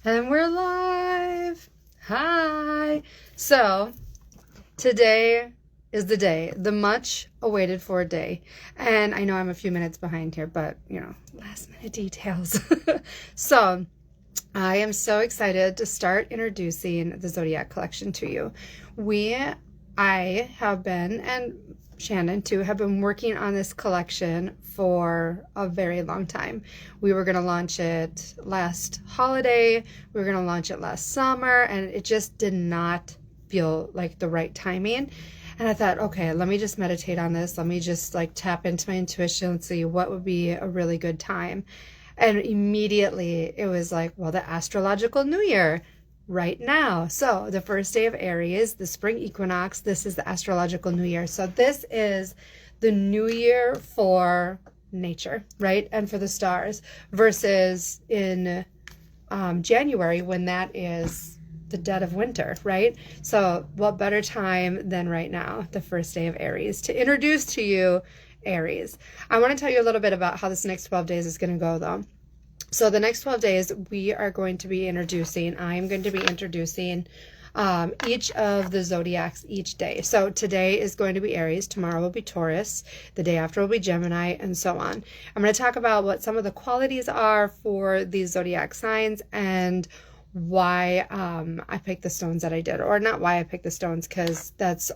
And we're live. Hi. So today is the day, the much awaited for day. And I know I'm a few minutes behind here, but last minute details. So I am so excited to start introducing the Zodiac collection to you. I have been, and Shannon too, have been working on this collection for a very long time. We were going to launch it last holiday. We were going to launch it last summer, and it just did not feel like the right timing. And I thought, okay, let me just meditate on this. Let me just tap into my intuition and see what would be a really good time. And immediately it was like, well, the astrological new year right now. So the first day of Aries, the spring equinox, this is the astrological new year. So this is the new year for nature, right? And for the stars versus in January when that is the dead of winter, right? So what better time than right now, the first day of Aries, to introduce to you Aries. I want to tell you a little bit about how this next 12 days is going to go though. So the next 12 days, I am going to be introducing each of the zodiacs each day. So today is going to be Aries, tomorrow will be Taurus, the day after will be Gemini, and so on. I'm going to talk about what some of the qualities are for these zodiac signs and why I picked the stones that I did, or not why I picked the stones, because that's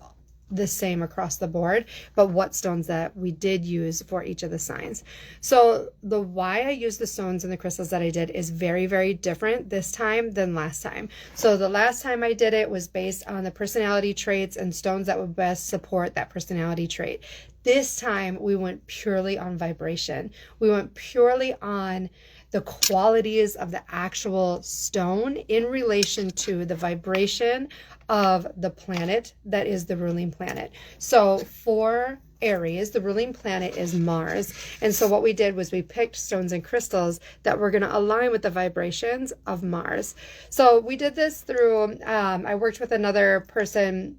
the same across the board, but what stones that we did use for each of the signs. So the why I used the stones and the crystals that I did is very, very different this time than last time. So the last time I did it was based on the personality traits and stones that would best support that personality trait. This time we went purely on vibration. We went purely on the qualities of the actual stone in relation to the vibration of the planet that is the ruling planet. So for Aries, the ruling planet is Mars. And so what we did was we picked stones and crystals that were going to align with the vibrations of Mars. So we did this through, I worked with another person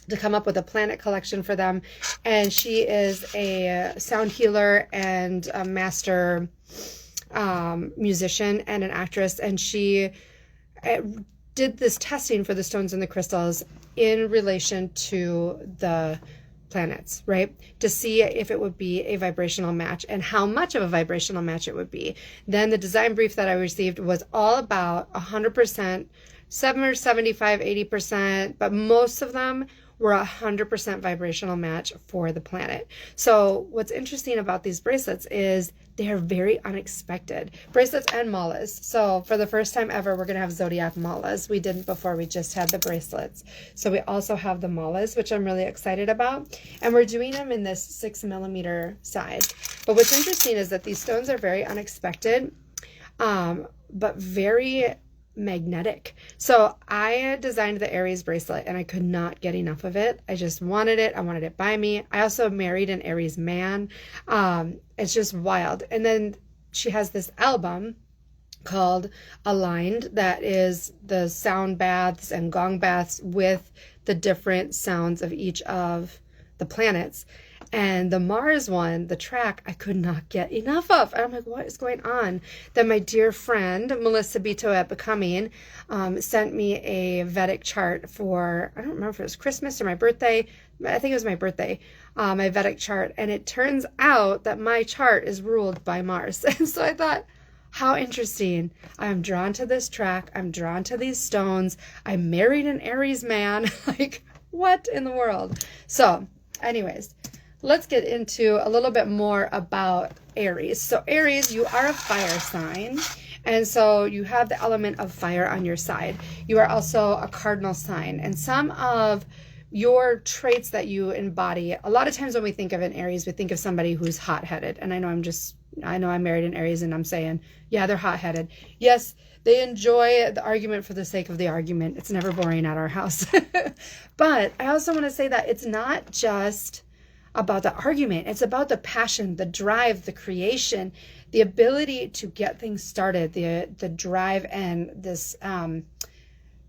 to come up with a planet collection for them. And she is a sound healer and a master musician and an actress, and she did this testing for the stones and the crystals in relation to the planets, right? To see if it would be a vibrational match and how much of a vibrational match it would be. Then the design brief that I received was all about 100%, 75, 80%, but most of them were 100% vibrational match for the planet. So what's interesting about these bracelets is they are very unexpected. Bracelets and malas. So for the first time ever, we're going to have Zodiac malas. We didn't before, we just had the bracelets. So we also have the malas, which I'm really excited about. And we're doing them in this 6mm size. But what's interesting is that these stones are very unexpected, but very magnetic. So I designed the Aries bracelet and I could not get enough of it. I just wanted it. I wanted it by me. I also married an Aries man. It's just wild. And then she has this album called Aligned that is the sound baths and gong baths with the different sounds of each of the planets. And the Mars one, the track, I could not get enough of. And I'm like, what is going on? Then my dear friend, Melissa Bito at Becoming, sent me a Vedic chart for, I don't remember if it was Christmas or my birthday. I think it was my birthday, my Vedic chart. And it turns out that my chart is ruled by Mars. And so I thought, how interesting. I'm drawn to this track. I'm drawn to these stones. I married an Aries man. Like, what in the world? So anyways, let's get into a little bit more about Aries. So Aries, you are a fire sign. And so you have the element of fire on your side. You are also a cardinal sign. And some of your traits that you embody, a lot of times when we think of an Aries, we think of somebody who's hot-headed. And I know I'm married an Aries and I'm saying, yeah, they're hot-headed. Yes, they enjoy the argument for the sake of the argument. It's never boring at our house. But I also want to say that it's not just about the argument. It's about the passion, the drive, the creation, the ability to get things started, the drive and this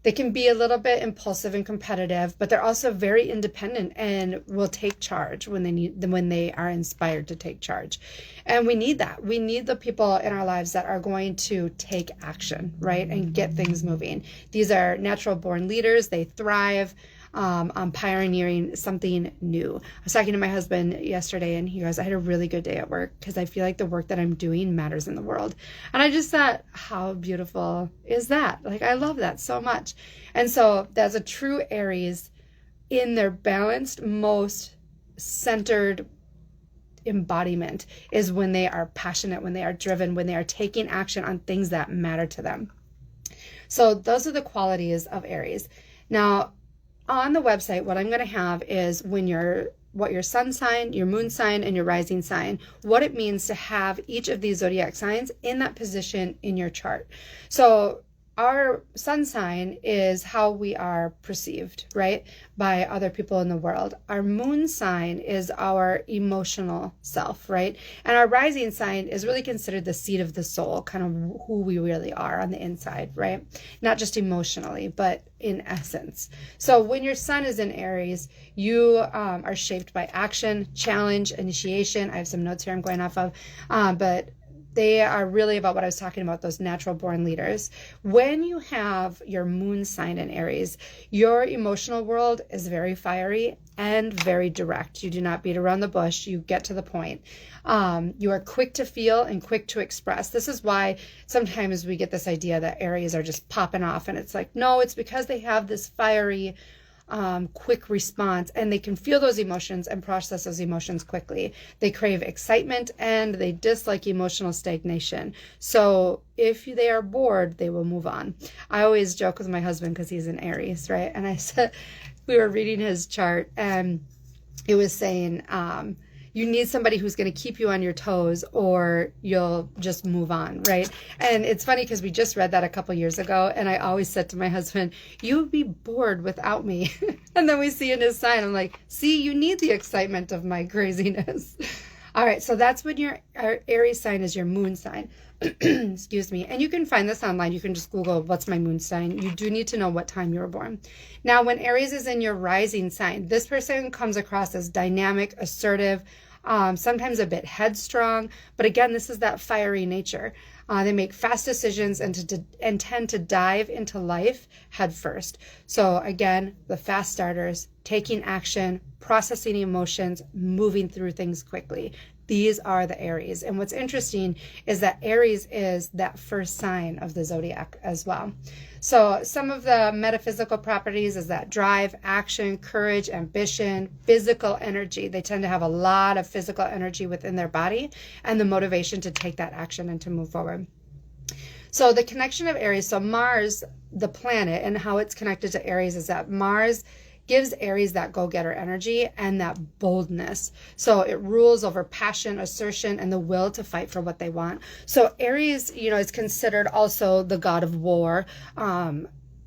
They can be a little bit impulsive and competitive, but they're also very independent and will take charge when they are inspired to take charge. And we need that. We need the people in our lives that are going to take action, right? And get things moving. These are natural born leaders. They thrive on pioneering something new. I was talking to my husband yesterday and he goes, I had a really good day at work because I feel like the work that I'm doing matters in the world. And I just thought, how beautiful is that? Like, I love that so much. And so that's a true Aries in their balanced, most centered embodiment is when they are passionate, when they are driven, when they are taking action on things that matter to them. So those are the qualities of Aries. Now, on the website, what I'm going to have is what your sun sign, your moon sign, and your rising sign, what it means to have each of these zodiac signs in that position in your chart. So our sun sign is how we are perceived, right, by other people in the world. Our moon sign is our emotional self, right? And our rising sign is really considered the seat of the soul, kind of who we really are on the inside, right? Not just emotionally, but in essence. So when your sun is in Aries, you are shaped by action, challenge, initiation. I have some notes here I'm going off of, but they are really about what I was talking about, those natural born leaders. When you have your moon sign in Aries, your emotional world is very fiery and very direct. You do not beat around the bush. You get to the point. You are quick to feel and quick to express. This is why sometimes we get this idea that Aries are just popping off. And it's like, no, it's because they have this fiery quick response, and they can feel those emotions and process those emotions quickly. They crave excitement and they dislike emotional stagnation. So if they are bored, they will move on. I always joke with my husband because he's an Aries, right? And I said, we were reading his chart and it was saying, you need somebody who's going to keep you on your toes or you'll just move on, right? And it's funny because we just read that a couple years ago and I always said to my husband, you would be bored without me. And then we see in his sign, I'm like, see, you need the excitement of my craziness. All right, so that's when your Aries sign is your moon sign. Excuse me. And you can find this online. You can just Google, what's my moon sign? You do need to know what time you were born. Now, when Aries is in your rising sign, this person comes across as dynamic, assertive, sometimes a bit headstrong. But again, this is that fiery nature. They make fast decisions and tend to dive into life head first. So again, the fast starters, taking action, processing emotions, moving through things quickly. These are the Aries. And what's interesting is that Aries is that first sign of the zodiac as well. So some of the metaphysical properties is that drive, action, courage, ambition, physical energy. They tend to have a lot of physical energy within their body and the motivation to take that action and to move forward. So the connection of Aries, so Mars, the planet, and how it's connected to Aries is that Mars gives Aries that go-getter energy and that boldness. So it rules over passion, assertion, and the will to fight for what they want. So Aries, is considered also the god of war,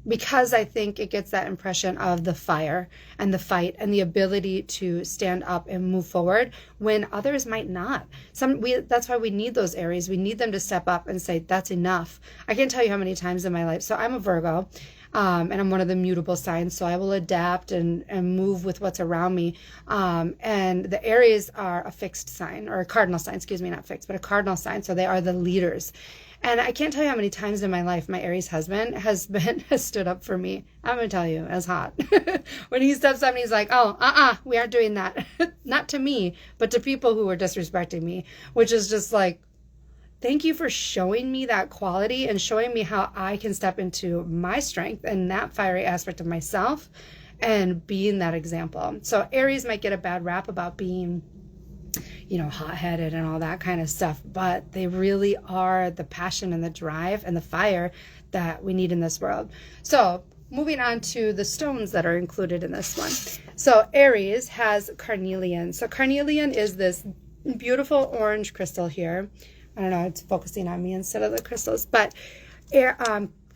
because I think it gets that impression of the fire and the fight and the ability to stand up and move forward when others might not. That's why we need those Aries. We need them to step up and say, that's enough. I can't tell you how many times in my life. So I'm a Virgo. And I'm one of the mutable signs, so I will adapt and move with what's around me. And the Aries are a fixed sign, or a cardinal sign, not fixed, but a cardinal sign. So they are the leaders. And I can't tell you how many times in my life my Aries husband has stood up for me. I'm going to tell you, as hot. When he steps up and he's like, we aren't doing that. Not to me, but to people who are disrespecting me, which is just like, thank you for showing me that quality and showing me how I can step into my strength and that fiery aspect of myself and being that example. So Aries might get a bad rap about being, hot-headed and all that kind of stuff, but they really are the passion and the drive and the fire that we need in this world. So moving on to the stones that are included in this one. So Aries has carnelian. So carnelian is this beautiful orange crystal here. I don't know, it's focusing on me instead of the crystals, but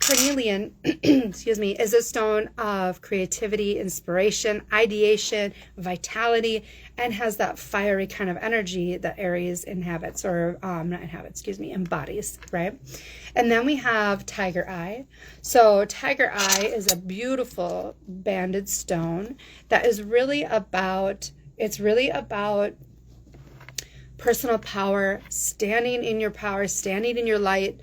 carnelian, excuse me, is a stone of creativity, inspiration, ideation, vitality, and has that fiery kind of energy that Aries inhabits, or not inhabits, excuse me, embodies, right? And then we have tiger eye. So tiger eye is a beautiful banded stone that is really about, it's really about personal power, standing in your power, standing in your light.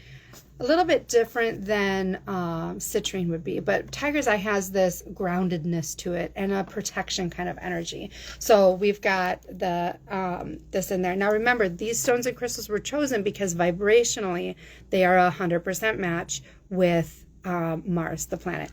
A little bit different than citrine would be, but tiger's eye has this groundedness to it and a protection kind of energy. So we've got the this in there. Now remember, these stones and crystals were chosen because vibrationally they are 100% match with Mars, the planet.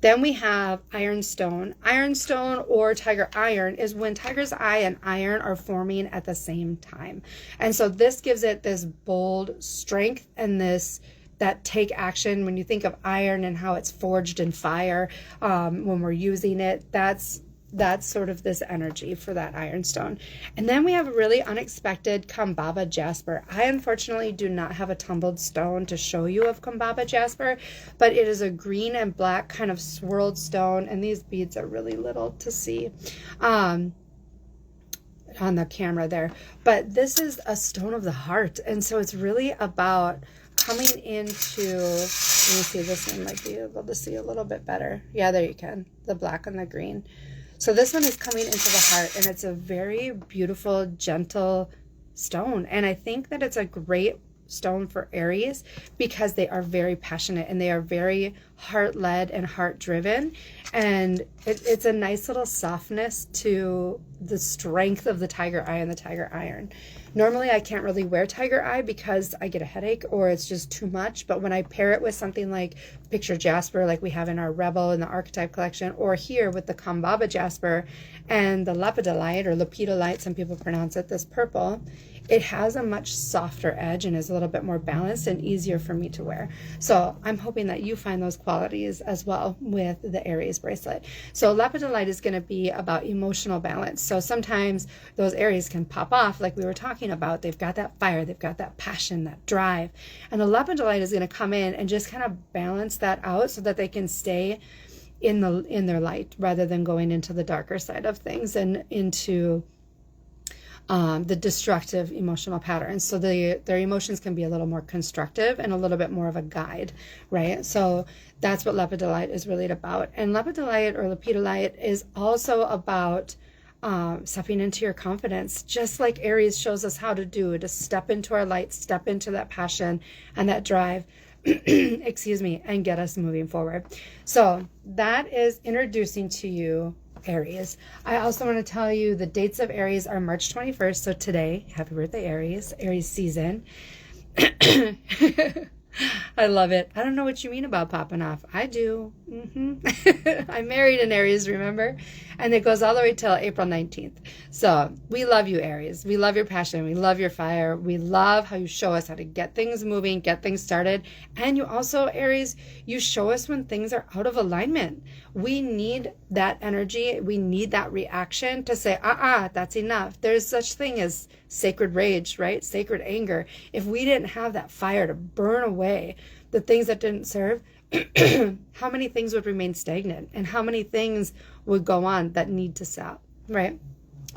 Then we have ironstone. Ironstone or tiger iron is when tiger's eye and iron are forming at the same time. And so this gives it this bold strength and this that take action. When you think of iron and how it's forged in fire, when we're using it, that's sort of this energy for that ironstone. And then we have a really unexpected Kambaba jasper. I unfortunately do not have a tumbled stone to show you of Kambaba jasper, but it is a green and black kind of swirled stone, and these beads are really little to see on the camera there. But this is a stone of the heart, and so it's really about coming into, let me see, this one might be able to see a little bit better. Yeah, there you can, the black and the green. So this one is coming into the heart, and it's a very beautiful, gentle stone. And I think that it's a great stone for Aries because they are very passionate and they are very heart-led and heart-driven. And it's a nice little softness to the strength of the tiger eye and the tiger iron. Normally, I can't really wear tiger eye because I get a headache or it's just too much. But when I pair it with something like picture jasper, like we have in our Rebel in the Archetype collection, or here with the Kambaba jasper and the lepidolite or lepidolite, some people pronounce it this purple, it has a much softer edge and is a little bit more balanced and easier for me to wear. So I'm hoping that you find those qualities as well with the Aries bracelet. So lepidolite is going to be about emotional balance. So sometimes those Aries can pop off like we were talking about. They've got that fire, they've got that passion, that drive. And the lepidolite is going to come in and just kind of balance that out so that they can stay in their light rather than going into the darker side of things and into the destructive emotional patterns. So their emotions can be a little more constructive and a little bit more of a guide, right? So that's what lepidolite is really about. And lepidolite or lepidolite is also about stepping into your confidence, just like Aries shows us how to do, to step into our light, step into that passion and that drive, excuse me, and get us moving forward. So that is introducing to you Aries. I also want to tell you the dates of Aries are March 21st. So today, happy birthday, Aries, Aries season. I love it. I don't know what you mean about popping off. I do. I married an Aries, remember? And it goes all the way till April 19th. So we love you, Aries. We love your passion. We love your fire. We love how you show us how to get things moving, get things started. And you also, Aries, you show us when things are out of alignment. We need that energy. We need that reaction to say, that's enough. There's such thing as sacred rage, right? Sacred anger. If we didn't have that fire to burn away the things that didn't serve, how many things would remain stagnant and how many things would go on that need to stop, right?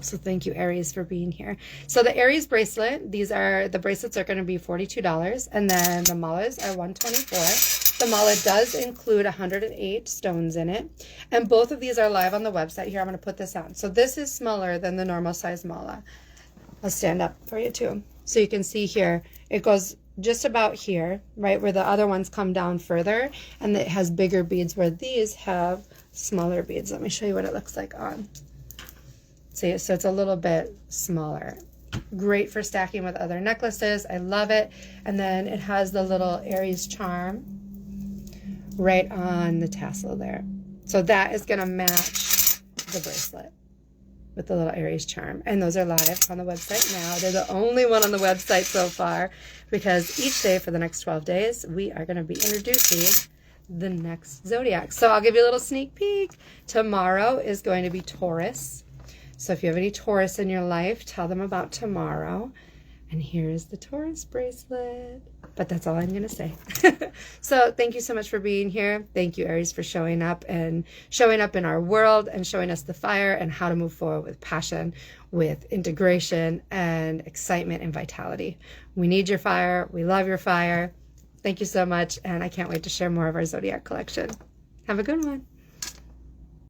So thank you, Aries, for being here. So the Aries bracelet, the bracelets are going to be $42, and then the malas are $124. The mala does include 108 stones in it, and both of these are live on the website. Here, I'm going to put this on. So this is smaller than the normal size mala. I'll stand up for you too. So you can see here, it goes just about here, right, where the other ones come down further, and it has bigger beads where these have smaller beads. Let me show you what it looks like on. See, so it's a little bit smaller. Great for stacking with other necklaces. I love it. And then it has the little Aries charm right on the tassel there. So that is going to match the bracelet with the little Aries charm. And those are live on the website now. They're the only one on the website so far, because each day for the next 12 days, we are going to be introducing the next Zodiac. So I'll give you a little sneak peek. Tomorrow is going to be Taurus. So if you have any Taurus in your life, tell them about tomorrow. And here's the Taurus bracelet. But that's all I'm going to say. So thank you so much for being here. Thank you, Aries, for showing up and showing up in our world and showing us the fire and how to move forward with passion, with integration and excitement and vitality. We need your fire. We love your fire. Thank you so much. And I can't wait to share more of our Zodiac collection. Have a good one.